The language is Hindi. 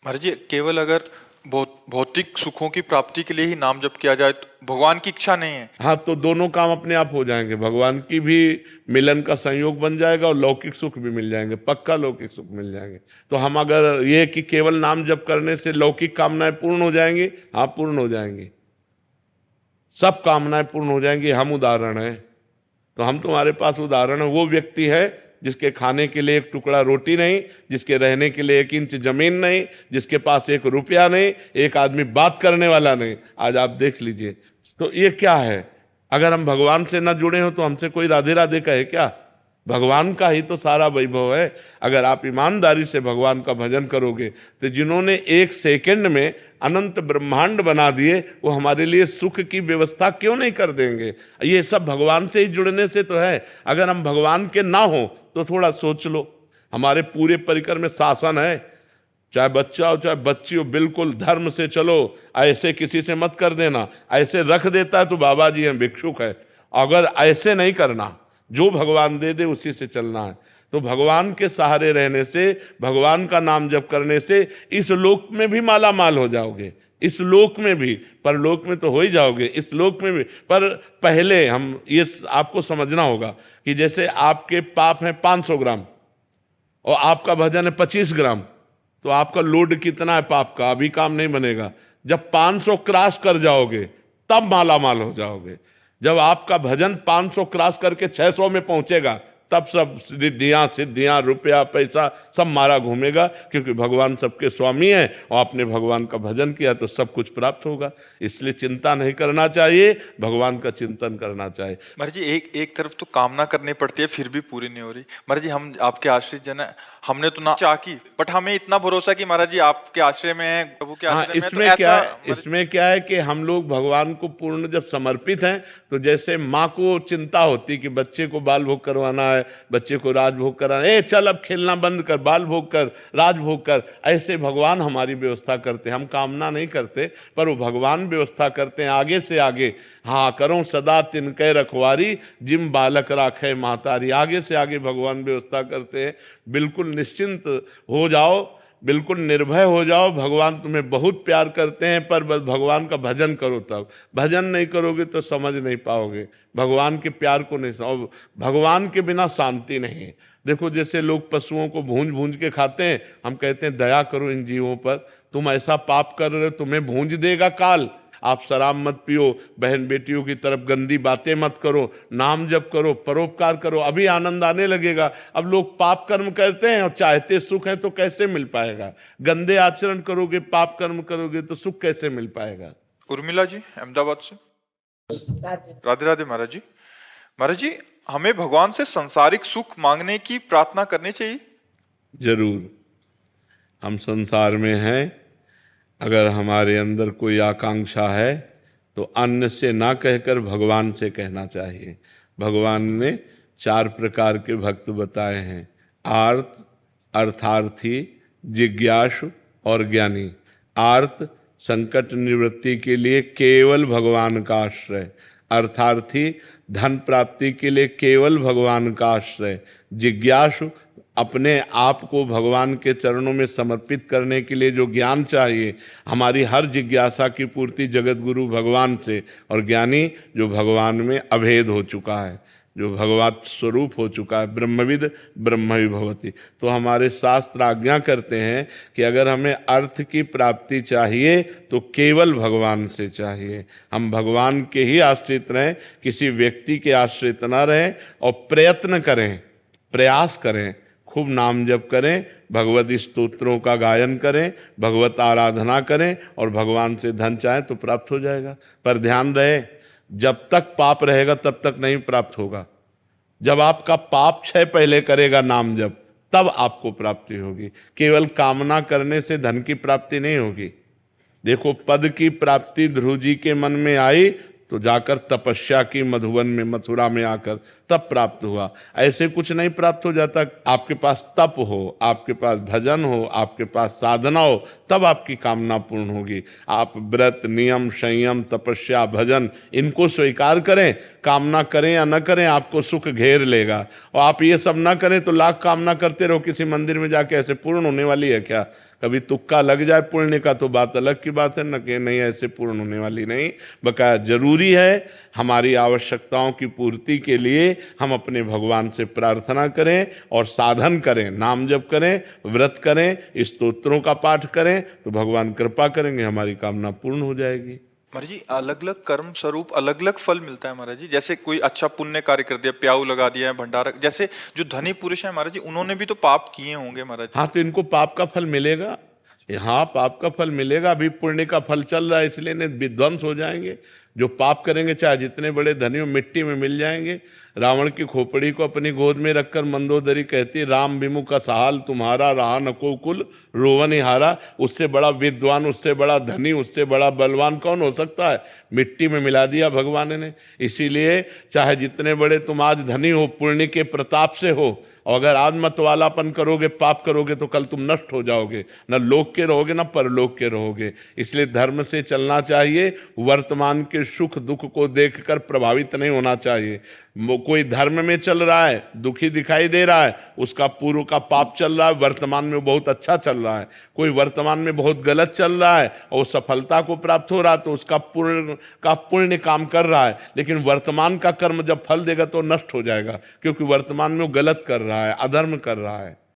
महाराज जी, केवल अगर भौतिक सुखों की प्राप्ति के लिए ही नाम जप किया जाए तो भगवान की इच्छा नहीं है। हाँ, तो दोनों काम अपने आप हो जाएंगे, भगवान की भी मिलन का संयोग बन जाएगा और लौकिक सुख भी मिल जाएंगे, पक्का लौकिक सुख मिल जाएंगे। तो हम अगर ये कि केवल नाम जप करने से लौकिक कामनाएं पूर्ण हो जाएंगी, हाँ पूर्ण हो जाएंगी, सब कामनाएं पूर्ण हो जाएंगी। हम उदाहरण हैं, तो हम तुम्हारे पास उदाहरण है। वो व्यक्ति है जिसके खाने के लिए एक टुकड़ा रोटी नहीं, जिसके रहने के लिए 1 इंच जमीन नहीं, जिसके पास 1 रुपया नहीं, एक आदमी बात करने वाला नहीं। आज आप देख लीजिए, तो ये क्या है? अगर हम भगवान से न जुड़े हो तो हमसे कोई राधे राधे कहे क्या? भगवान का ही तो सारा वैभव है। अगर आप ईमानदारी से भगवान का भजन करोगे तो जिन्होंने 1 सेकंड में अनंत ब्रह्मांड बना दिए, वो हमारे लिए सुख की व्यवस्था क्यों नहीं कर देंगे? ये सब भगवान से ही जुड़ने से तो है। अगर हम भगवान के ना हो तो थोड़ा सोच लो, हमारे पूरे परिकर में शासन है, चाहे बच्चा हो चाहे बच्ची हो, बिल्कुल धर्म से चलो, ऐसे किसी से मत कर देना। ऐसे रख देता है तो बाबा जी हैं, भिक्षुक है। अगर ऐसे नहीं करना, जो भगवान दे दे उसी से चलना है। तो भगवान के सहारे रहने से, भगवान का नाम जप करने से इस लोक में भी माला माल हो जाओगे, इस लोक में भी, परलोक में तो हो ही जाओगे, इस लोक में भी। पर पहले हम ये आपको समझना होगा कि जैसे आपके पाप हैं 500 ग्राम और आपका भजन है 25 ग्राम, तो आपका लोड कितना है पाप का? अभी काम नहीं बनेगा। जब 500 क्रॉस कर जाओगे तब माला माल हो जाओगे। जब आपका भजन 500 क्रॉस करके 600 में पहुंचेगा तब सब सिद्धियां रुपया पैसा सब मारा घूमेगा, क्योंकि भगवान सबके स्वामी हैं और आपने भगवान का भजन किया तो सब कुछ प्राप्त होगा। इसलिए चिंता नहीं करना चाहिए, भगवान का चिंतन करना चाहिए। महाराज जी, एक तरफ तो कामना करनी पड़ती है फिर भी पूरी नहीं हो रही। महाराज जी, हम आपके आश्रित जन है, हमने तो ना चाह की, बट हमें इतना भरोसा कि महाराज जी आपके आश्रय में है, प्रभु के आश्रय में है, तो इसमें क्या है कि हम लोग भगवान को पूर्ण जब समर्पित हैं, तो जैसे माँ को चिंता होती कि बच्चे को बाल भोग करवाना है, बच्चे को राजभोग कराना है, चल अब खेलना बंद कर, बाल भोग कर, राजभोग कर, ऐसे भगवान हमारी व्यवस्था करते हैं। हम कामना नहीं करते, पर वो भगवान व्यवस्था करते हैं आगे से आगे। हाँ, करो सदा तिनके रखवारी, जिम बालक राखे महतारी। आगे से आगे भगवान व्यवस्था करते हैं। बिल्कुल निश्चिंत हो जाओ, बिल्कुल निर्भय हो जाओ, भगवान तुम्हें बहुत प्यार करते हैं। पर बस भगवान का भजन करो, तब भजन नहीं करोगे तो समझ नहीं पाओगे, भगवान के प्यार को नहीं समझ। भगवान के बिना शांति नहीं है। देखो, जैसे लोग पशुओं को भूंज भूंज के खाते हैं, हम कहते हैं दया करो इन जीवों पर, तुम ऐसा पाप कर रहे हो, तुम्हें भूंज देगा काल। आप शराब मत पियो, बहन बेटियों की तरफ गंदी बातें मत करो, नाम जप करो, परोपकार करो, अभी आनंद आने लगेगा। अब लोग पाप कर्म करते हैं और चाहते सुख है, तो कैसे मिल पाएगा? गंदे आचरण करोगे, पाप कर्म करोगे तो सुख कैसे मिल पाएगा? उर्मिला जी अहमदाबाद से। राधे राधे महाराज जी। महाराज जी, हमें भगवान से संसारिक सुख मांगने की प्रार्थना करनी चाहिए? जरूर। हम संसार में हैं, अगर हमारे अंदर कोई आकांक्षा है तो अन्य से ना कहकर भगवान से कहना चाहिए। भगवान ने 4 प्रकार के भक्त बताए हैं, आर्त, अर्थार्थी, जिज्ञासु और ज्ञानी। आर्त, संकट निवृत्ति के लिए केवल भगवान का आश्रय। अर्थार्थी, धन प्राप्ति के लिए केवल भगवान का आश्रय। जिज्ञासु, अपने आप को भगवान के चरणों में समर्पित करने के लिए जो ज्ञान चाहिए, हमारी हर जिज्ञासा की पूर्ति जगत गुरु भगवान से। और ज्ञानी, जो भगवान में अभेद हो चुका है, जो भगवत स्वरूप हो चुका है, ब्रह्मविद ब्रह्म भवति। तो हमारे शास्त्र आज्ञा करते हैं कि अगर हमें अर्थ की प्राप्ति चाहिए तो केवल भगवान से चाहिए। हम भगवान के ही आश्रित रहें, किसी व्यक्ति के आश्रित न रहें, और प्रयत्न करें, प्रयास करें, खूब नाम जप करें, भगवत स्तोत्रों का गायन करें, भगवत आराधना करें, और भगवान से धन चाहें तो प्राप्त हो जाएगा। पर ध्यान रहे, जब तक पाप रहेगा तब तक नहीं प्राप्त होगा। जब आपका पाप क्षय पहले करेगा नाम जप, तब आपको प्राप्ति होगी। केवल कामना करने से धन की प्राप्ति नहीं होगी। देखो, पद की प्राप्ति ध्रुव जी के मन में आई तो जाकर तपस्या की मधुवन में, मथुरा में आकर तब प्राप्त हुआ। ऐसे कुछ नहीं प्राप्त हो जाता। आपके पास तप हो, आपके पास भजन हो, आपके पास साधना हो, तब आपकी कामना पूर्ण होगी। आप व्रत, नियम, संयम, तपस्या, भजन इनको स्वीकार करें, कामना करें या न करें, आपको सुख घेर लेगा। और आप ये सब ना करें तो लाख कामना करते रहो, किसी मंदिर में जाके ऐसे पूर्ण होने वाली है क्या? कभी तुक्का लग जाए पुण्य का तो बात अलग की बात है, न कि नहीं ऐसे पूर्ण होने वाली नहीं। बकाया जरूरी है हमारी आवश्यकताओं की पूर्ति के लिए हम अपने भगवान से प्रार्थना करें और साधन करें, नाम जप करें, व्रत करें, स्तोत्रों का पाठ करें, तो भगवान कृपा करेंगे, हमारी कामना पूर्ण हो जाएगी। महाराज जी अलग अलग कर्म स्वरूप अलग अलग फल मिलता है महाराज जी। जैसे कोई अच्छा पुण्य कार्य कर दिया, प्याऊ लगा दिया है, भंडारा, जैसे जो धनी पुरुष है महाराज जी उन्होंने भी तो पाप किए होंगे महाराज जी। हाँ, तो इनको पाप का फल मिलेगा। हाँ, पाप का फल मिलेगा। अभी पुण्य का फल चल रहा है, इसलिए नहीं विध्वंस हो जाएंगे। जो पाप करेंगे चाहे जितने बड़े धनी हो, मिट्टी में मिल जाएंगे। रावण की खोपड़ी को अपनी गोद में रखकर मंदोदरी कहती, राम विमुख सहाल तुम्हारा, रहा नको कुल रोवन हारा। उससे बड़ा विद्वान, उससे बड़ा धनी, उससे बड़ा बलवान कौन हो सकता है? मिट्टी में मिला दिया भगवान ने। इसीलिए चाहे जितने बड़े तुम आज धनी हो, पुण्य के प्रताप से हो, और अगर आज मतवालापन करोगे, पाप करोगे, तो कल तुम नष्ट हो जाओगे, न लोक के रहोगे न परलोक के रहोगे। इसलिए धर्म से चलना चाहिए। वर्तमान के सुख दुख को देखकर प्रभावित नहीं होना चाहिए। कोई धर्म में चल रहा है, दुखी दिखाई दे रहा है, उसका पूर्व का पाप चल रहा है, वर्तमान में बहुत अच्छा चल रहा है। कोई वर्तमान में बहुत गलत चल रहा है और सफलता को प्राप्त हो रहा है, तो उसका पुण्य काम कर रहा है, लेकिन वर्तमान का कर्म जब फल देगा तो नष्ट हो जाएगा, क्योंकि वर्तमान में वो गलत कर रहा है, अधर्म कर रहा है।